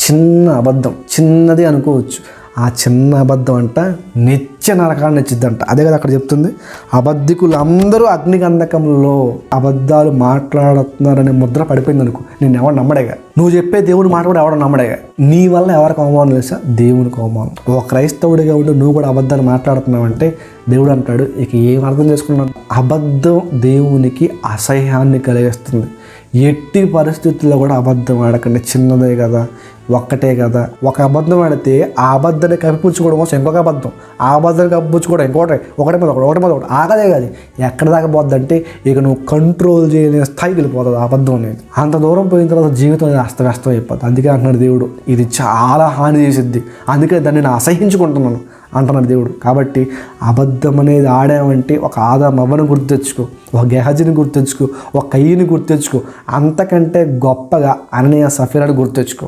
చిన్న అబద్ధం, చిన్నది అనుకోవచ్చు, ఆ చిన్న అబద్ధం అంట నిత్య నరకాన్ని నచ్చిద్దంట. అదే కదా అక్కడ చెప్తుంది, అబద్ధికులు అందరూ అగ్నిగంధకంలో అబద్ధాలు మాట్లాడుతున్నారనే ముద్ర పడిపోయింది అనుకో, నేను ఎవరు నమ్మడేగా. నువ్వు చెప్పే దేవుని మాట కూడా ఎవరు నమ్మడేగా. నీ వల్ల ఎవరికి అవమానం తెలుసా? దేవునికి అవమానం. ఒక క్రైస్తవుడిగా ఉండి నువ్వు కూడా అబద్ధాలు మాట్లాడుతున్నావంటే దేవుడు అంటాడు, ఇక ఏం అర్థం చేసుకున్నాను? అబద్ధం దేవునికి అసహ్యాన్ని కలిగిస్తుంది. ఎట్టి పరిస్థితుల్లో కూడా అబద్ధం ఆడకండి. చిన్నదే కదా, ఒక్కటే కదా. ఒక అబద్ధం ఆడితే ఆ అబద్ధాన్ని కప్పిపుచ్చుకోవడం కోసం ఇంకొక అబద్ధం, ఆ అబద్ధాన్ని కప్పిపుచ్చుకోవడం ఒకటి మీద ఒకటి ఆగదే కాదు. ఎక్కడ దాకా పోద్దంటే ఇక నువ్వు కంట్రోల్ చేయలేని స్థాయికి వెళ్ళిపోతుంది ఆ అబద్ధం అనేది. అంత దూరం పోయిన తర్వాత జీవితం అనేది అస్తవ్యస్తం అయిపోతుంది. అందుకే అంటున్నాడు దేవుడు, ఇది చాలా హాని చేసిద్ది, అందుకే దాన్ని నేను అసహించుకుంటున్నాను అంటున్నాడు దేవుడు. కాబట్టి అబద్ధం అనేది ఆడామంటే ఒక ఆదాం అవ్వను గుర్తు తెచ్చుకో, ఒక గెహజీని గుర్తు తెచ్చుకో, ఒక కయ్యని గుర్తు తెచ్చుకో, అంతకంటే గొప్పగా అననీయ సఫీరాని గుర్తు తెచ్చుకో.